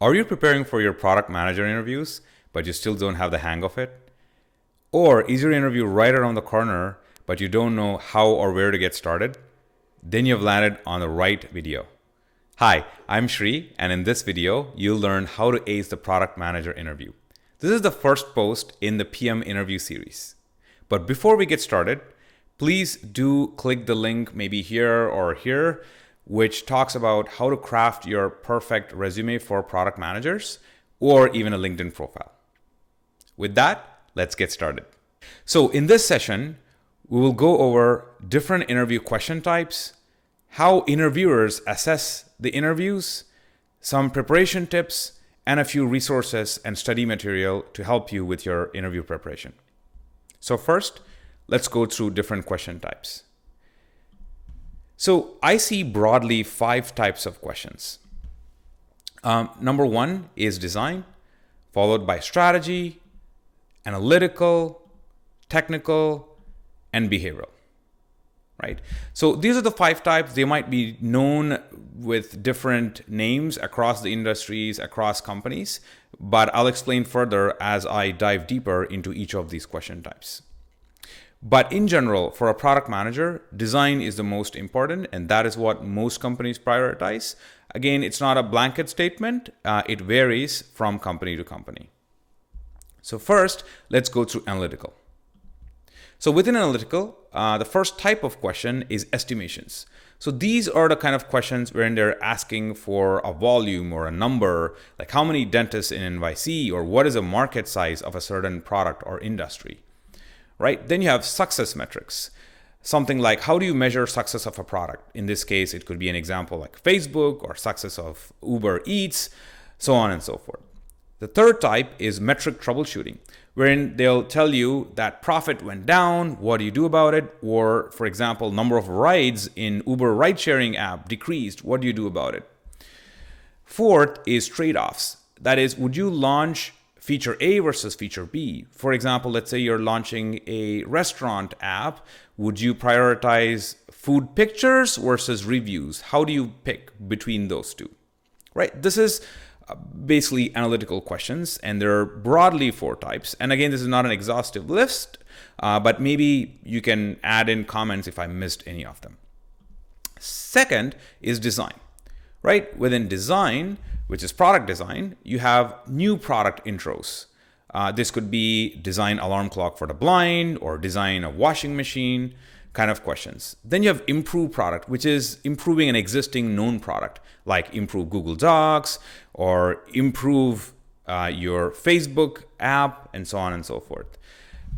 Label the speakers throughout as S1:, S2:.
S1: Are you preparing for your product manager interviews, but you still don't have the hang of it? Or is your interview right around the corner, but you don't know how or where to get started? Then you've landed on the right video. Hi, I'm Shri, and in this video, you'll learn how to ace the product manager interview. This is the first post in the PM interview series. But before we get started, please do click the link maybe here or here, which talks about how to craft your perfect resume for product managers or even a LinkedIn profile. With that, let's get started. So in this session, we will go over different interview question types, how interviewers assess the interviews, some preparation tips, and a few resources and study material to help you with your interview preparation. So first, let's go through different question types. So I see broadly 5 types of questions. Number 1 is design, followed by strategy, analytical, technical, and behavioral, right? So these are the 5 types. They might be known with different names across the industries, across companies, but I'll explain further as I dive deeper into each of these question types. But in general, for a product manager, design is the most important, and that is what most companies prioritize. Again, it's not a blanket statement. It varies from company to company. So first, let's go through analytical. So within analytical, the first type of question is estimations. So these are the kind of questions wherein they're asking for a volume or a number, like how many dentists in NYC, or what is the market size of a certain product or industry, right? Then you have success metrics. Something like how do you measure success of a product? In this case, it could be an example like Facebook or success of Uber Eats, so on and so forth. The third type is metric troubleshooting, wherein they'll tell you that profit went down, what do you do about it? Or, for example, number of rides in Uber ride-sharing app decreased, what do you do about it? Fourth is trade-offs. That is, would you launch feature A versus feature B? For example, let's say you're launching a restaurant app. Would you prioritize food pictures versus reviews? How do you pick between those two? Right? This is basically analytical questions, and there are broadly 4 types. And again, this is not an exhaustive list, but maybe you can add in comments if I missed any of them. Second is design, right? Within design, which is product design, you have new product intros. This could be design alarm clock for the blind or design a washing machine kind of questions. Then you have improve product, which is improving an existing known product, like improve Google Docs or improve your Facebook app and so on and so forth.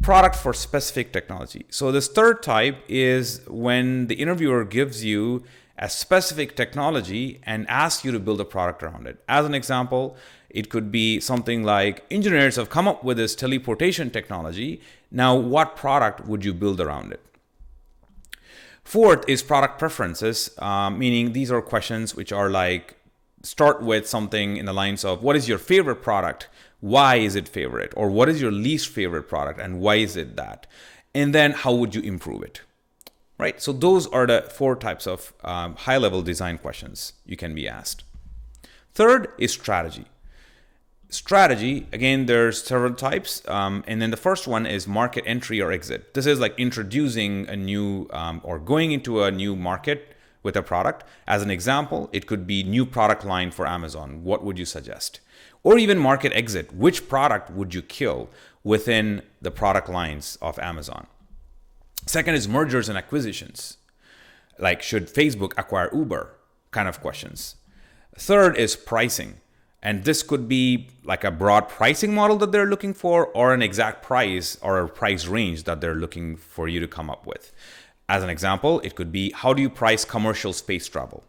S1: Product for specific technology. So this third type is when the interviewer gives you a specific technology and asks you to build a product around it. As an example, it could be something like engineers have come up with this teleportation technology. Now, what product would you build around it? Fourth is product preferences, meaning these are questions which are like, start with something in the lines of, what is your favorite product? Why is it favorite? Or what is your least favorite product? And why is it that? And then how would you improve it? Right? So those are the 4 types of high-level design questions you can be asked. Third is strategy. Strategy, again, there's several types. And then the first one is market entry or exit. This is like introducing a new or going into a new market with a product. As an example, it could be new product line for Amazon. What would you suggest? Or even market exit. Which product would you kill within the product lines of Amazon? Second is mergers and acquisitions. Like, should Facebook acquire Uber? Kind of questions. Third is pricing. And this could be like a broad pricing model that they're looking for, or an exact price or a price range that they're looking for you to come up with. As an example, it could be, how do you price commercial space travel?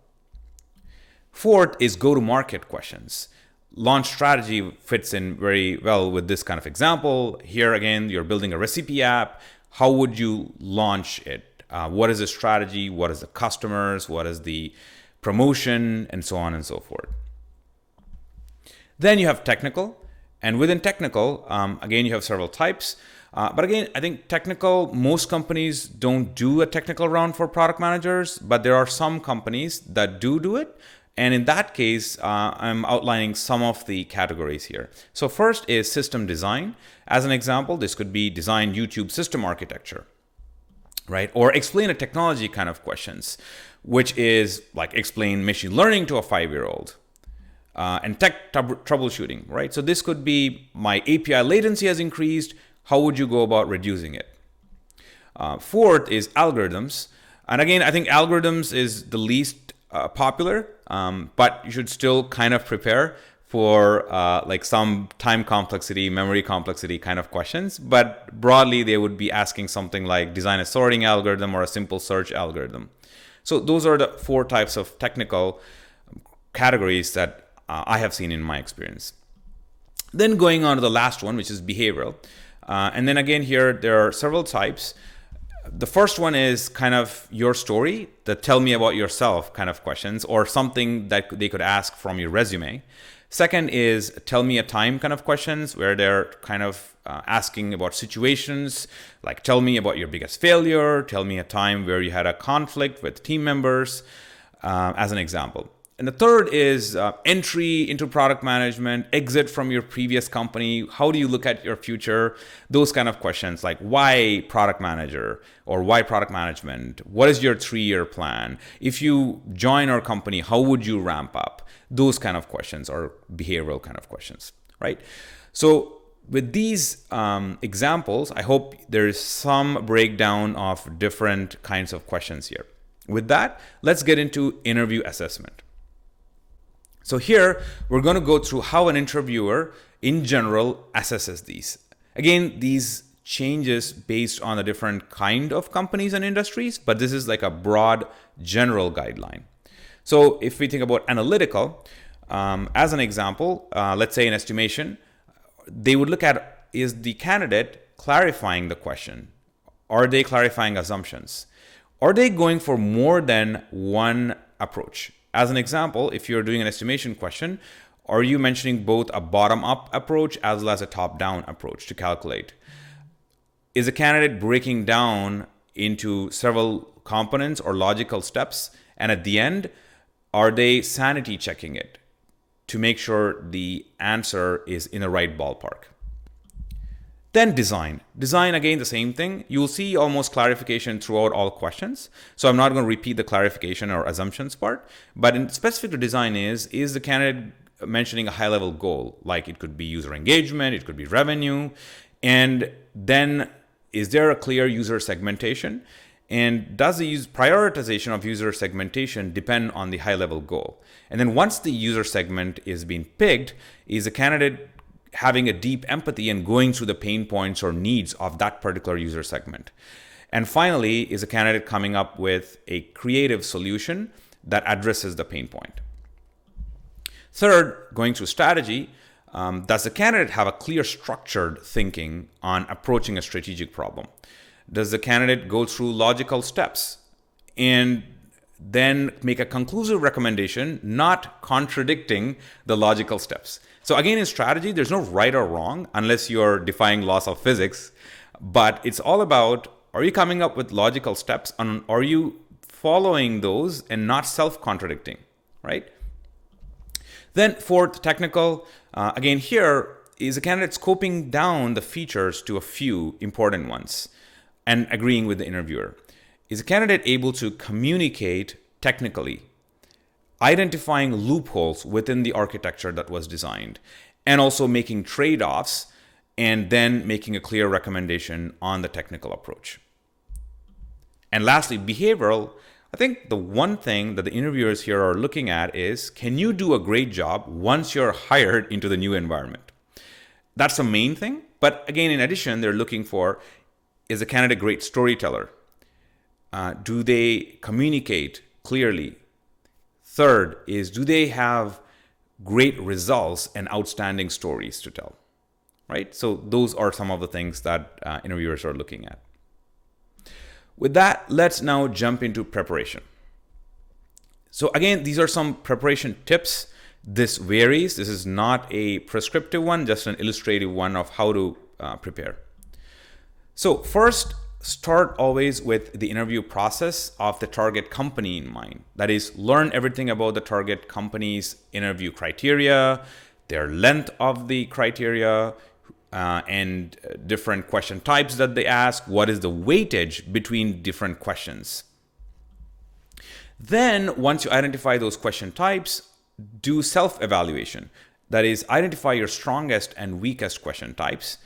S1: Fourth is go-to-market questions. Launch strategy fits in very well with this kind of example. Here again, you're building a recipe app. How would you launch it? What is the strategy? What is the customers? What is the promotion? And so on and so forth. Then you have technical, and within technical, again, you have several types. But again, I think technical, most companies don't do a technical round for product managers, but there are some companies that do it. And in that case, I'm outlining some of the categories here. So first is system design. As an example, this could be design YouTube system architecture, right? Or explain a technology kind of questions, which is like explain machine learning to a 5-year-old. And tech troubleshooting, right? So this could be my API latency has increased. How would you go about reducing it? Fourth is algorithms. And again, I think algorithms is the least popular, but you should still kind of prepare for like some time complexity, memory complexity kind of questions. But broadly, they would be asking something like design a sorting algorithm or a simple search algorithm. So those are the 4 types of technical categories that I have seen in my experience. Then going on to the last one, which is behavioral. And then again here, there are several types. The first one is kind of your story, the tell me about yourself kind of questions, or something that they could ask from your resume. Second is tell me a time kind of questions, where they're kind of asking about situations, like tell me about your biggest failure, tell me a time where you had a conflict with team members, as an example. And the third is entry into product management, exit from your previous company. How do you look at your future? Those kind of questions like why product manager or why product management? What is your 3-year plan? If you join our company, how would you ramp up? Those kind of questions are behavioral kind of questions, right? So with these examples, I hope there's some breakdown of different kinds of questions here. With that, let's get into interview assessment. So here, we're going to go through how an interviewer in general assesses these. Again, these changes based on the different kind of companies and industries, but this is like a broad general guideline. So if we think about analytical, as an example, let's say in estimation, they would look at, is the candidate clarifying the question? Are they clarifying assumptions? Are they going for more than one approach? As an example, if you're doing an estimation question, are you mentioning both a bottom-up approach as well as a top-down approach to calculate? Is a candidate breaking down into several components or logical steps? And at the end, are they sanity checking it to make sure the answer is in the right ballpark? Then design. Design, again, the same thing. You'll see almost clarification throughout all questions. So I'm not going to repeat the clarification or assumptions part. But in specific to design is the candidate mentioning a high-level goal? Like it could be user engagement, it could be revenue. And then is there a clear user segmentation? And does the prioritization of user segmentation depend on the high-level goal? And then once the user segment is being picked, is the candidate having a deep empathy and going through the pain points or needs of that particular user segment? And finally, is a candidate coming up with a creative solution that addresses the pain point? Third, going through strategy, does the candidate have a clear structured thinking on approaching a strategic problem? Does the candidate go through logical steps and then make a conclusive recommendation, not contradicting the logical steps? So again, in strategy, there's no right or wrong unless you're defying laws of physics. But it's all about, are you coming up with logical steps and are you following those and not self-contradicting, right? Then fourth, technical. Again, here is a candidate scoping down the features to a few important ones and agreeing with the interviewer. Is a candidate able to communicate technically, identifying loopholes within the architecture that was designed, and also making trade-offs and then making a clear recommendation on the technical approach? And lastly, behavioral. I think the one thing that the interviewers here are looking at is, can you do a great job once you're hired into the new environment? That's the main thing. But again, in addition, they're looking for, is a candidate a great storyteller? Do they communicate clearly? Third is, do they have great results and outstanding stories to tell, right? So those are some of the things that interviewers are looking at. With that, let's now jump into preparation. So again, these are some preparation tips. This varies. This is not a prescriptive one, just an illustrative one of how to prepare. So first, start always with the interview process of the target company in mind. That is, learn everything about the target company's interview criteria, their length of the criteria, and different question types that they ask. What is the weightage between different questions? Then, once you identify those question types, do self-evaluation. That is, identify your strongest and weakest question types.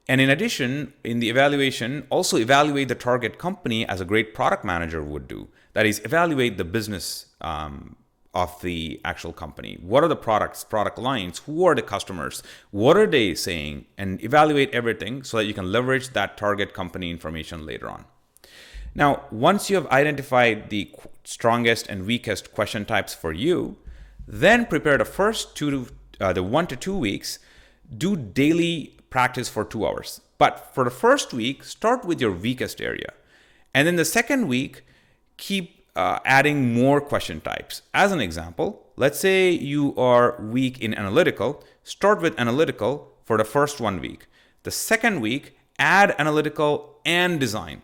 S1: And in addition, in the evaluation, also evaluate the target company as a great product manager would do. That is, evaluate the business of the actual company. What are the products, product lines? Who are the customers? What are they saying? And evaluate everything so that you can leverage that target company information later on. Now, once you have identified the strongest and weakest question types for you, then prepare the first 1 to 2 weeks. Do daily practice for 2 hours. But for the first week, start with your weakest area. And then the second week, keep adding more question types. As an example, let's say you are weak in analytical. Start with analytical for the first 1 week. The second week, add analytical and design.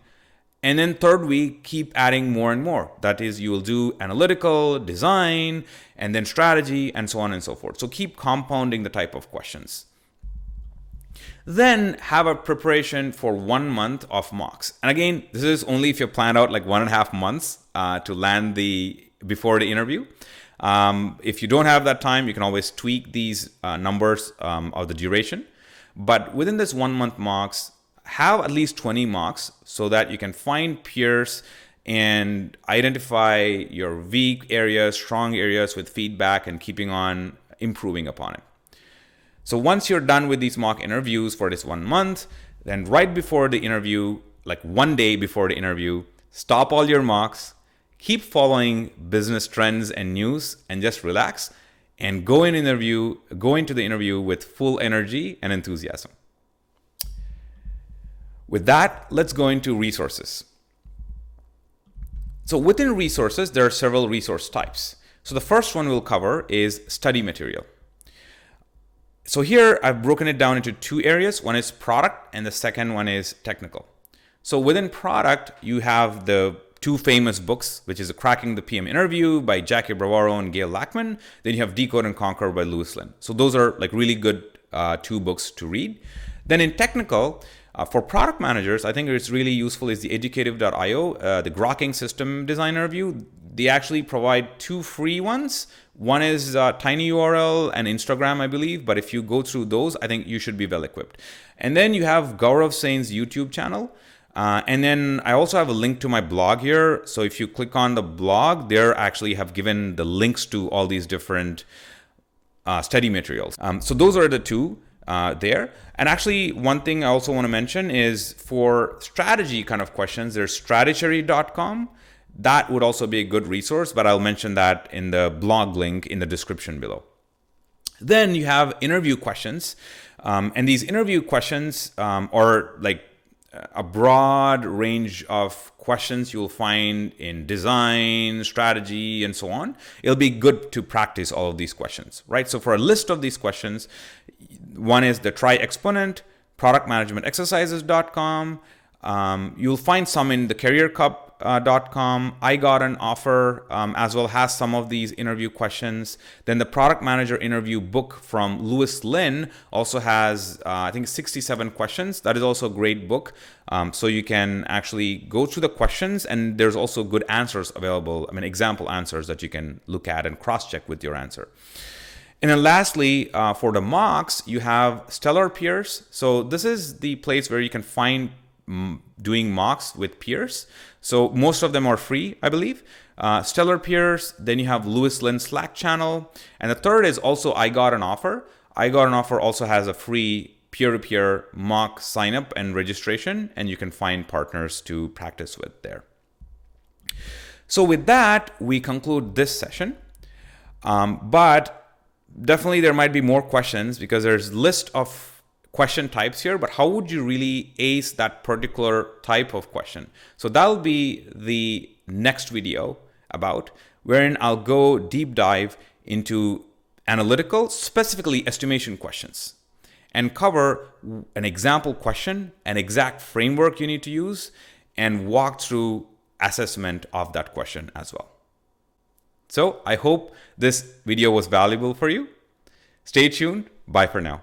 S1: And then third week, keep adding more and more. That is, you will do analytical, design, and then strategy, and so on and so forth. So keep compounding the type of questions. Then have a preparation for 1 month of mocks. And again, this is only if you planned out like 1.5 months to land before the interview. If you don't have that time, you can always tweak these numbers of the duration. But within this 1 month mocks, have at least 20 mocks so that you can find peers and identify your weak areas, strong areas with feedback and keeping on improving upon it. So once you're done with these mock interviews for this 1 month, then right before the interview, like 1 day before the interview, stop all your mocks, keep following business trends and news, and just relax and go into the interview with full energy and enthusiasm. With that, let's go into resources. So within resources, there are several resource types. So the first one we'll cover is study material. So here I've broken it down into 2 areas. One is product and the second one is technical. So within product, you have the 2 famous books, which is Cracking the PM Interview by Jackie Bravaro and Gail Lachman. Then you have Decode and Conquer by Louis Lynn. So those are like really good 2 books to read. Then in technical, for product managers, I think it's really useful is the educative.io, the Grokking System Designer Review. They actually provide 2 free ones. One is TinyURL and Instagram, I believe. But if you go through those, I think you should be well equipped. And then you have Gaurav Sain's YouTube channel. And then I also have a link to my blog here. So if you click on the blog, there actually have given the links to all these different study materials. So those are the 2. There. And actually, one thing I also want to mention is for strategy kind of questions, there's stratechery.com. That would also be a good resource, but I'll mention that in the blog link in the description below. Then you have interview questions. And these interview questions are like a broad range of questions you'll find in design, strategy, and so on. It'll be good to practice all of these questions, right? So for a list of these questions, one is the Try Exponent, productmanagementexercises.com. You'll find some in the careercup.com. I Got an Offer as well has some of these interview questions. Then the Product Manager Interview book from Louis Lynn also has, I think, 67 questions. That is also a great book. So you can actually go through the questions, and there's also good answers available. I mean, example answers that you can look at and cross-check with your answer. And then lastly, for the mocks, you have Stellar Peers. So this is the place where you can find doing mocks with peers. So most of them are free, I believe. Stellar Peers, then you have Louis Lynn Slack channel. And the third is also I Got an Offer. I Got an Offer also has a free peer-to-peer mock sign up and registration, and you can find partners to practice with there. So with that, we conclude this session. But definitely there might be more questions because there's a list of question types here, but how would you really ace that particular type of question? So that'll be the next video about, wherein I'll go deep dive into analytical, specifically estimation questions, and cover an example question, an exact framework you need to use, and walk through assessment of that question as well. So I hope this video was valuable for you. Stay tuned. Bye for now.